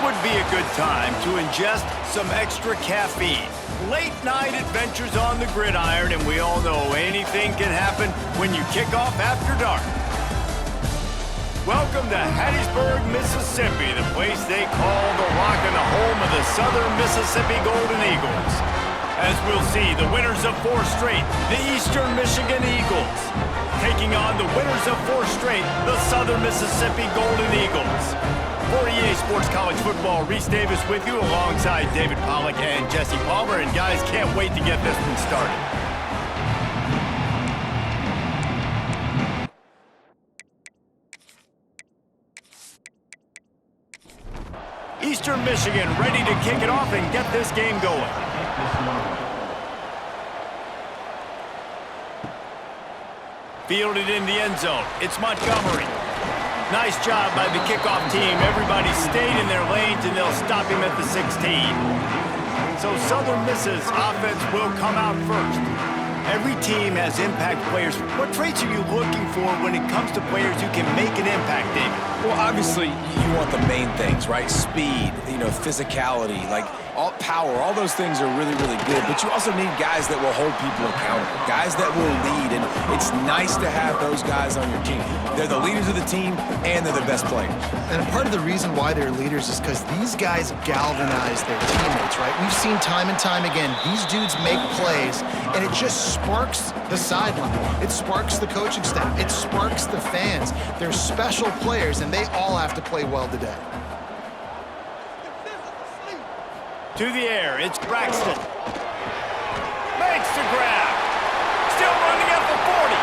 would be a good time to ingest some extra caffeine. Late night adventures on the gridiron, and we all know anything can happen when you kick off after dark. Welcome to Hattiesburg, Mississippi, the place they call the Rock and the home of the Southern Mississippi Golden Eagles. As we'll see, the winners of 4 straight, the Eastern Michigan Eagles, taking on the winners of 4 straight, the Southern Mississippi Golden Eagles. For EA Sports College Football, Reese Davis with you alongside David Pollack and Jesse Palmer. And guys, can't wait to get this one started. Eastern Michigan ready to kick it off and get this game going. Fielded in the end zone. It's Montgomery. Nice job by the kickoff team. Everybody stayed in their lanes, and they'll stop him at the 16. So Southern Miss's offense will come out first. Every team has impact players. What traits are you looking for when it comes to players who can make an impact, David? Well, obviously, you want the main things, right? Speed, physicality, all power. All those things are really, really good. But you also need guys that will hold people accountable, guys that will lead. And it's nice to have those guys on your team. They're the leaders of the team, and they're the best players. And part of the reason why they're leaders is because these guys galvanize their teammates, right? We've seen time and time again, these dudes make plays, and it just sparks the sideline. It sparks the coaching staff. It sparks the fans. They're special players, and they all have to play well today. To the air, it's Braxton. Makes the grab. Still running at the 40.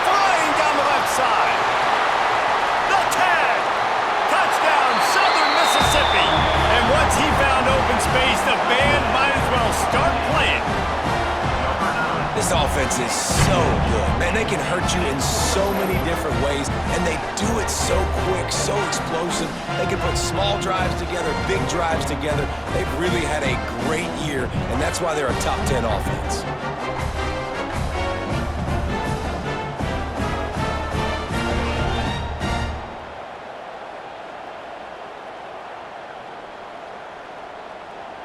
Flying down the left side. The tag. Touchdown, Southern Mississippi. And once he found open space, the band might as well start playing. This offense is so good. Man, they can hurt you in so many different ways, and they do it so quick, so explosive. They can put small drives together, big drives together. They've really had a great year, and that's why they're a top 10 offense.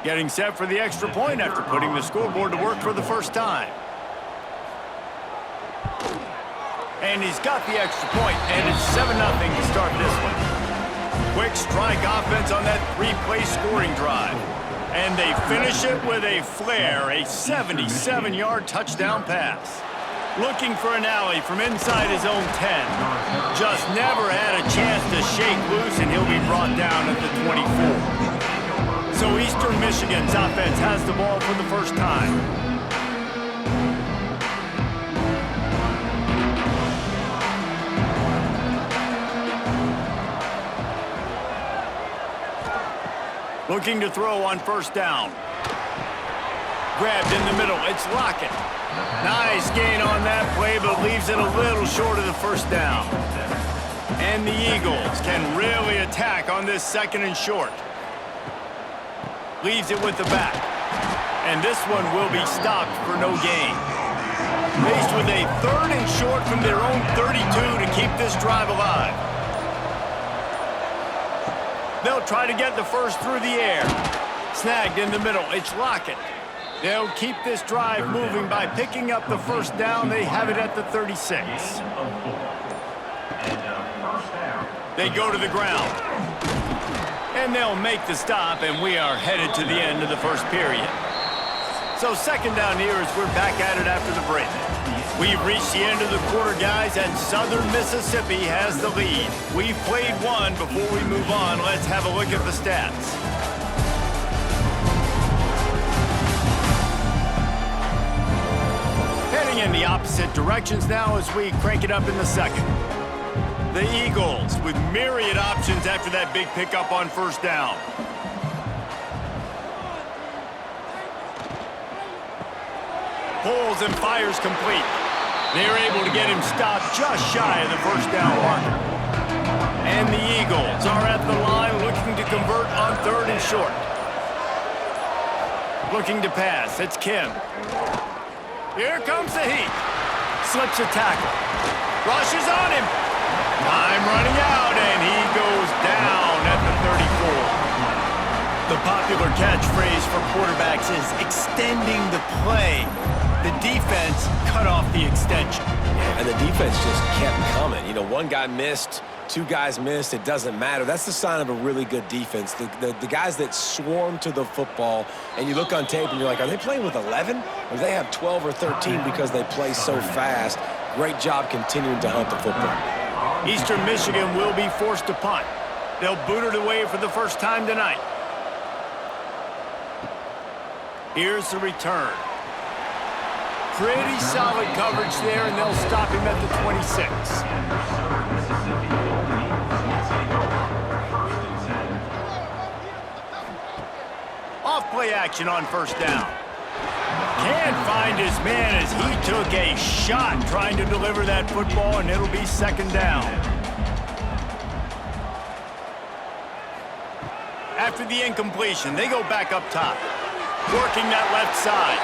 Getting set for the extra point after putting the scoreboard to work for the first time. And he's got the extra point, and it's 7-0 to start this one. Quick strike offense on that 3-play scoring drive. And they finish it with a flair, a 77-yard touchdown pass. Looking for an alley from inside his own 10. Just never had a chance to shake loose, and he'll be brought down at the 24. So Eastern Michigan's offense has the ball for the first time. Looking to throw on first down. Grabbed in the middle. It's Lockett. Nice gain on that play, but leaves it a little short of the first down. And the Eagles can really attack on this 2nd and short. Leaves it with the back. And this one will be stopped for no gain. Faced with a 3rd and short from their own 32 to keep this drive alive. They'll try to get the first through the air. Snagged in the middle. It's Lockett. They'll keep this drive moving by picking up the first down. They have it at the 36. They go to the ground. And they'll make the stop, and we are headed to the end of the first period. So 2nd down here as we're back at it after the break. We've reached the end of the quarter, guys, and Southern Mississippi has the lead. We've played one. Before we move on, let's have a look at the stats. Heading in the opposite directions now as we crank it up in the 2nd. The Eagles with myriad options after that big pickup on first down. Pulls and fires complete. They're able to get him stopped just shy of the first down marker. And the Eagles are at the line looking to convert on 3rd and short. Looking to pass. It's Kim. Here comes the heat. Slips a tackle. Rushes on him. Time running out, and he goes down at the 34. The popular catchphrase for quarterbacks is extending the play. The defense cut off the extension. And the defense just kept coming. You know, one guy missed, two guys missed. It doesn't matter. That's the sign of a really good defense. The guys that swarm to the football, and you look on tape and you're like, are they playing with 11? Or do they have 12 or 13 because they play so fast? Great job continuing to hunt the football. Eastern Michigan will be forced to punt. They'll boot it away for the first time tonight. Here's the return. Pretty solid coverage there, and they'll stop him at the 26. Off play action on first down. Can't find his man as he took a shot trying to deliver that football, and it'll be second down. After the incompletion, they go back up top, working that left side.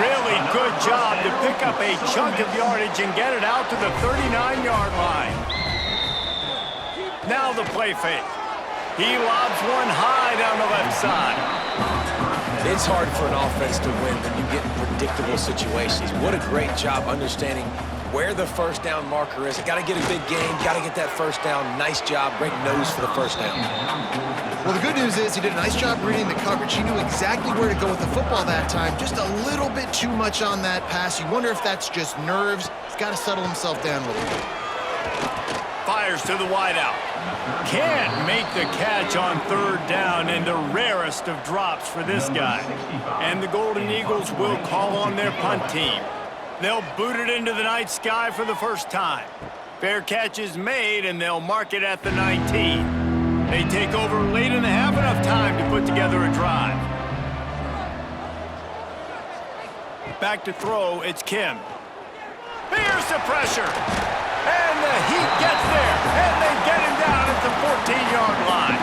Really good job to pick up a chunk of yardage and get it out to the 39-yard line. Now the play fake. He lobs one high down the left side. It's hard for an offense to win when you get in predictable situations. What a great job understanding where the first down marker is. Got to get a big gain, got to get that first down. Nice job, great nose for the first down. Well, the good news is he did a nice job reading the coverage. He knew exactly where to go with the football that time. Just a little bit too much on that pass. You wonder if that's just nerves. He's got to settle himself down a little bit. Fires to the wideout. Can't make the catch on third down, and the rarest of drops for this guy. And the Golden Eagles will call on their punt team. They'll boot it into the night sky for the first time. Fair catch is made, and they'll mark it at the 19. They take over late and have enough time to put together a drive. Back to throw, it's Kim. Here's the pressure. And the heat gets there, and they get him down at the 14-yard line.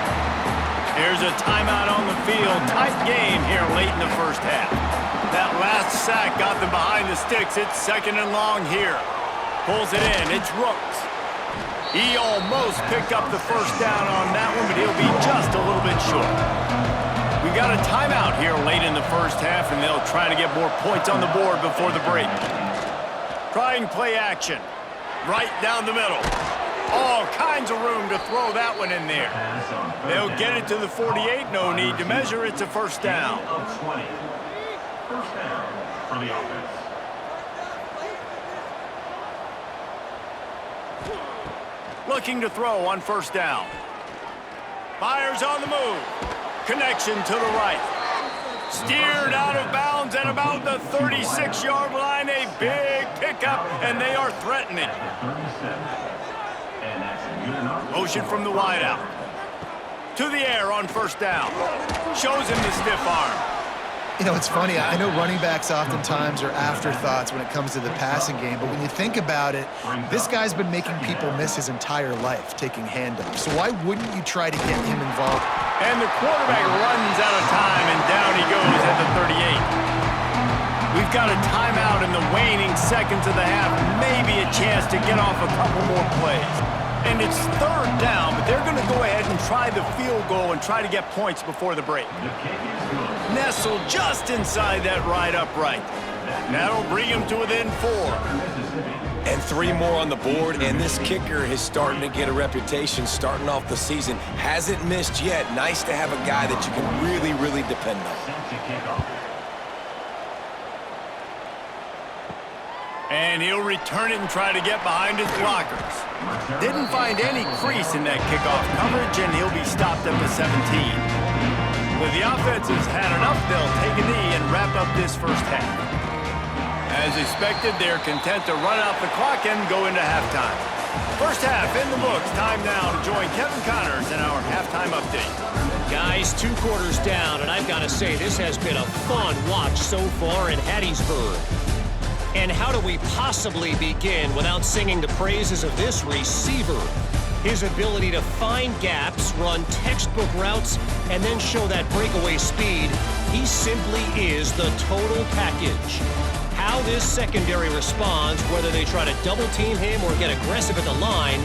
Here's a timeout on the field. Tight game here late in the first half. That last sack got them behind the sticks. It's second and long here. Pulls it in. It's Rooks. He almost picked up the first down on that one, but he'll be just a little bit short. We got a timeout here late in the first half, and they'll try to get more points on the board before the break. Trying play action. Right down the middle. All kinds of room to throw that one in there. They'll get it to the 48. No need to measure. It's a first down. First down for the offense. Looking to throw on first down. Fires on the move. Connection to the right. Steered out of bounds at about the 36-yard line. A big pickup, and they are threatening. Motion from the wideout. To the air on first down. Shows him the stiff arm. You know, it's funny. I know running backs oftentimes are afterthoughts when it comes to the passing game, but when you think about it, this guy's been making people miss his entire life taking handoffs. So why wouldn't you try to get him involved? And the quarterback runs out of time, and down he goes at the 38. We've got a timeout in the waning seconds of the half, maybe a chance to get off a couple more plays. And it's third down, but they're going to go ahead and try the field goal and try to get points before the break. Nestled just inside that right upright. That'll bring him to within 4. And 3 more on the board, and this kicker is starting to get a reputation starting off the season. Hasn't missed yet. Nice to have a guy that you can really, really depend on. And he'll return it and try to get behind his blockers. Didn't find any crease in that kickoff coverage, and he'll be stopped at the 17. But the offense has had enough. They'll take a knee and wrap up this first half. As expected, they're content to run out the clock and go into halftime. First half in the books. Time now to join Kevin Connors in our halftime update. Guys, 2 quarters down, and I've got to say, this has been a fun watch so far in Hattiesburg. And how do we possibly begin without singing the praises of this receiver? His ability to find gaps, run textbook routes, and then show that breakaway speed. He simply is the total package. How this secondary responds, whether they try to double-team him or get aggressive at the line,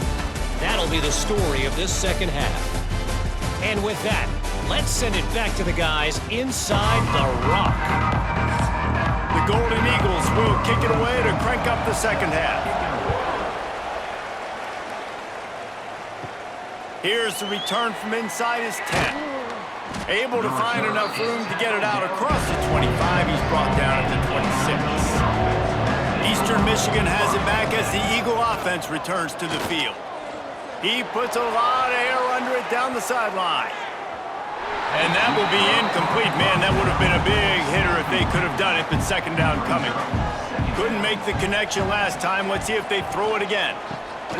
that'll be the story of this second half. And with that, let's send it back to the guys inside the rock. The Golden Eagles will kick it away to crank up the second half. Here's the return from inside his 10. Able to find enough room to get it out across the 25. He's brought down at the 26. Eastern Michigan has it back as the Eagle offense returns to the field. He puts a lot of air under it down the sideline. And that will be incomplete. Man, that would have been a big hitter if they could have done it, but second down coming. Couldn't make the connection last time. Let's see if they throw it again.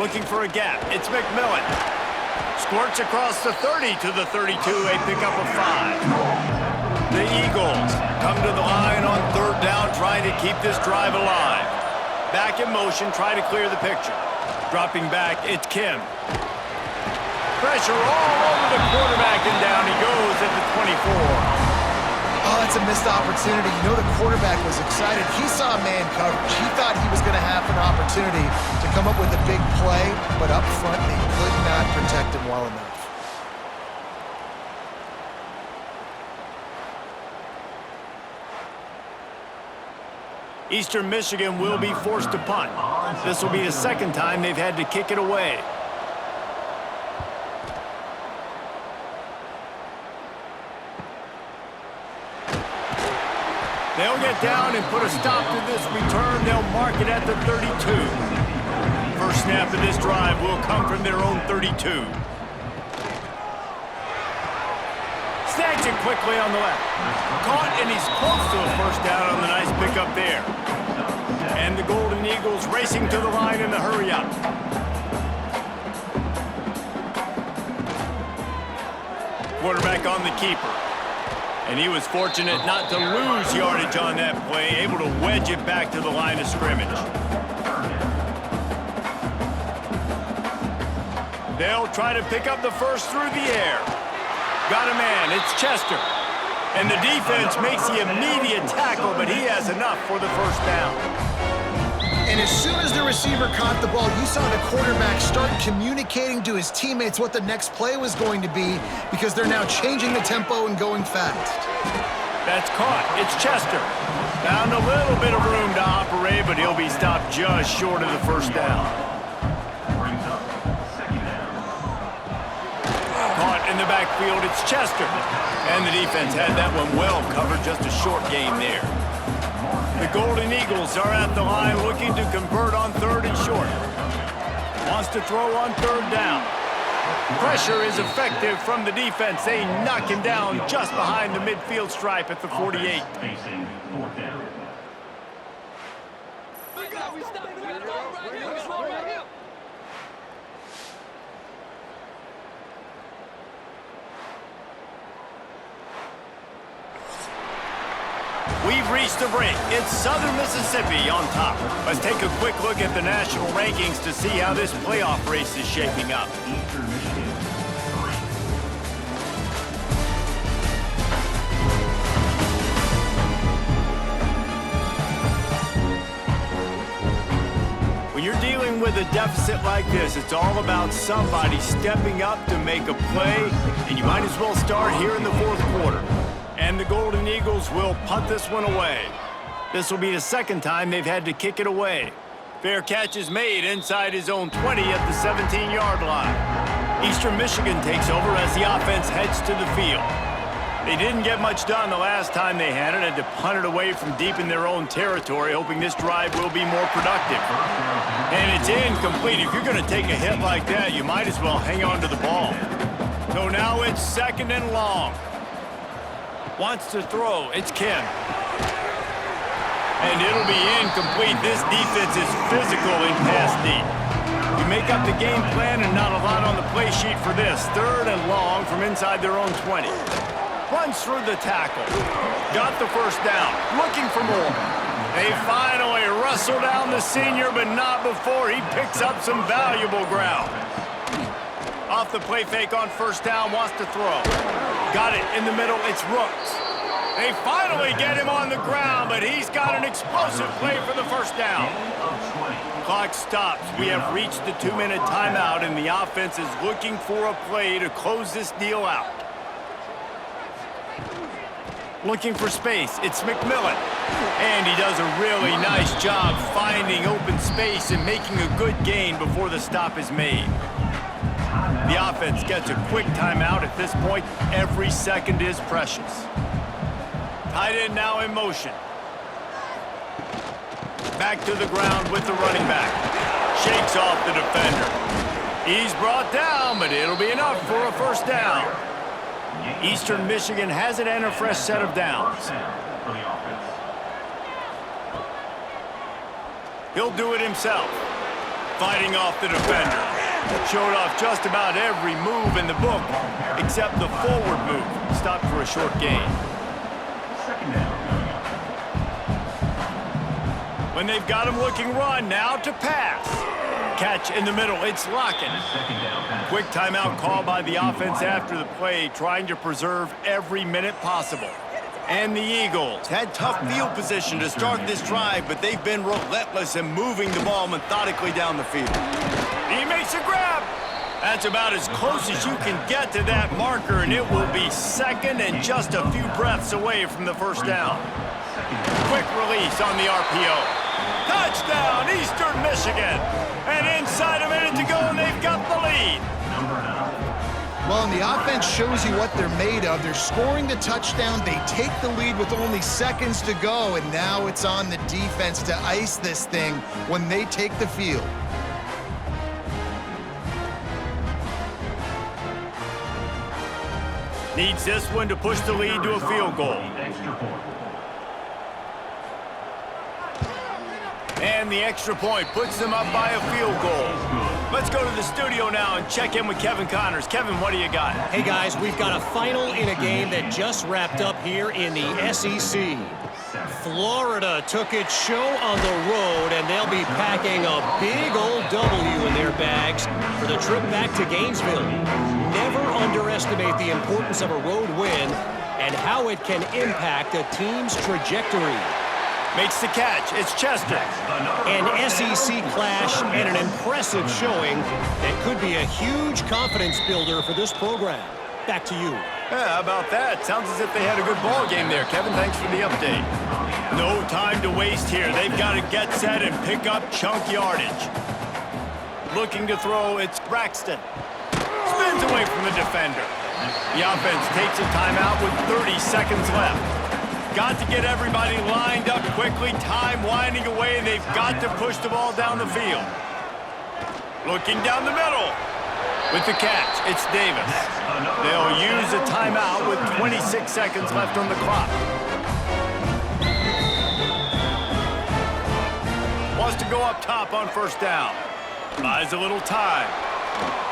Looking for a gap. It's McMillan. Squirts across the 30 to the 32, a pickup of 5. The Eagles come to the line on third down, trying to keep this drive alive. Back in motion, try to clear the picture. Dropping back, it's Kim. Pressure all over the quarterback, and down he goes at the 24. Oh, that's a missed opportunity. You know the quarterback was excited. He saw man coverage. He thought he was going to have an opportunity to come up with a big play, but up front they could not protect him well enough. Eastern Michigan will be forced to punt. This will be the second time they've had to kick it away. They'll get down and put a stop to this return. They'll mark it at the 32. First snap of this drive will come from their own 32. Snags it quickly on the left. Caught, and he's close to a first down on the nice pickup there. And the Golden Eagles racing to the line in the hurry-up. Quarterback on the keeper. And he was fortunate not to lose yardage on that play, able to wedge it back to the line of scrimmage. They'll try to pick up the first through the air. Got a man, it's Chester. And the defense makes the immediate tackle, but he has enough for the first down. And as soon as the receiver caught the ball, you saw the quarterback start communicating to his teammates what the next play was going to be, because they're now changing the tempo and going fast. That's caught. It's Chester. Found a little bit of room to operate, but he'll be stopped just short of the first down. Caught in the backfield. It's Chester. And the defense had that one well covered. Just a short game there. The Golden Eagles are at the line looking to convert on third and short. Wants to throw on third down. Pressure is effective from the defense. They knock him down just behind the midfield stripe at the 48. We've reached the break. It's Southern Mississippi on top. Let's take a quick look at the national rankings to see how this playoff race is shaping up. When you're dealing with a deficit like this, it's all about somebody stepping up to make a play, and you might as well start here in the fourth quarter. And the Golden Eagles will punt this one away. This will be the second time they've had to kick it away. Fair catch is made inside his own 20 at the 17-yard line. Eastern Michigan takes over as the offense heads to the field. They didn't get much done the last time they had it, had to punt it away from deep in their own territory, hoping this drive will be more productive. And it's incomplete. If you're going to take a hit like that, you might as well hang on to the ball. So now it's second and long. Wants to throw. It's Kim. And it'll be incomplete. This defense is physical in pass deep. You make up the game plan and not a lot on the play sheet for this. Third and long from inside their own 20. Runs through the tackle. Got the first down. Looking for more. They finally wrestle down the senior, but not before he picks up some valuable ground. Off the play fake on first down, wants to throw. Got it in the middle, it's Rooks. They finally get him on the ground, but he's got an explosive play for the first down. clock stops. We have reached the 2-minute timeout, and the offense is looking for a play to close this deal out. Looking for space, it's McMillan. And he does a really nice job finding open space and making a good gain before the stop is made. The offense gets a quick timeout at this point. Every second is precious. Tight end now in motion. Back to the ground with the running back. Shakes off the defender. He's brought down, but it'll be enough for a first down. Eastern Michigan has it and a fresh set of downs. He'll do it himself. Fighting off the defender. Showed off just about every move in the book, except the forward move. Stopped for a short gain. When they've got him looking run, now to pass. Catch in the middle, it's Lockett. Quick timeout call by the offense after the play, trying to preserve every minute possible. And the Eagles had tough field position to start this drive, but they've been relentless in moving the ball methodically down the field. He makes a grab. That's about as close as you can get to that marker, and it will be second and just a few breaths away from the first down. Quick release on the RPO. Touchdown, Eastern Michigan. And inside a minute to go, and they've got the lead. Well, and the offense shows you what they're made of. They're scoring the touchdown. They take the lead with only seconds to go, and now it's on the defense to ice this thing when they take the field. Needs this one to push the lead to a field goal. And the extra point puts them up by a field goal. Let's go to the studio now and check in with Kevin Connors. Kevin, what do you got? Hey, guys, we've got a final in a game that just wrapped up here in the SEC. Florida took its show on the road, and they'll be packing a big old W in their bags for the trip back to Gainesville. Never underestimate the importance of a road win and how it can impact a team's trajectory. Makes the catch. It's Chester. An SEC clash and an impressive showing that could be a huge confidence builder for this program. Back to you. Yeah, how about that? Sounds as if they had a good ball game there. Kevin, thanks for the update. No time to waste here. They've got to get set and pick up chunk yardage. Looking to throw, it's Braxton. Spins away from the defender. The offense takes a timeout with 30 seconds left. Got to get everybody lined up quickly. Time winding away, and they've got to push the ball down the field. Looking down the middle. With the catch, it's Davis. They'll use a timeout with 26 seconds left on the clock. Wants to go up top on first down. Buys a little time.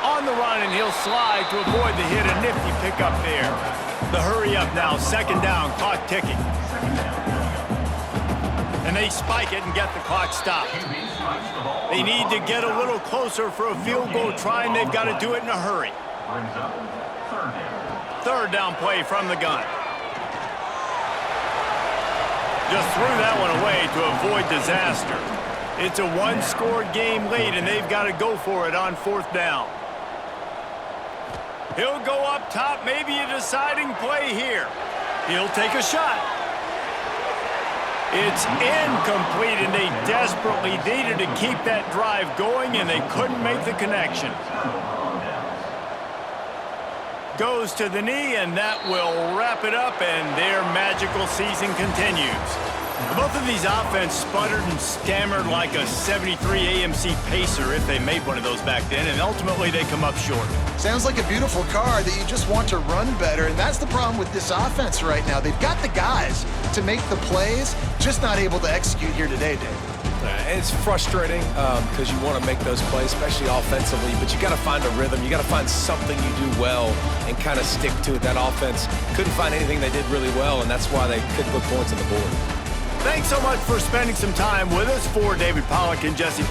On the run, and he'll slide to avoid the hit. A nifty pickup there. The hurry up now, second down, clock ticking. And they spike it and get the clock stopped. They need to get a little closer for a field goal try, and they've got to do it in a hurry. Third down play from the gun. Just threw that one away to avoid disaster. It's a one-score game late, and they've got to go for it on fourth down. He'll go up top, maybe a deciding play here. He'll take a shot. It's incomplete, and they desperately needed to keep that drive going, and they couldn't make the connection. Goes to the knee, and that will wrap it up, and their magical season continues. Both of these offense sputtered and stammered like a 73 AMC Pacer, if they made one of those back then, and ultimately they come up short. Sounds like a beautiful car that you just want to run better, and that's the problem with this offense right now. They've got the guys to make the plays, just not able to execute here today, Dave. It's frustrating because you want to make those plays, especially offensively, but you got to find a rhythm. You got to find something you do well and kind of stick to it. That offense couldn't find anything they did really well, and that's why they couldn't put points on the board. Thanks so much for spending some time with us. For David Pollack and Jesse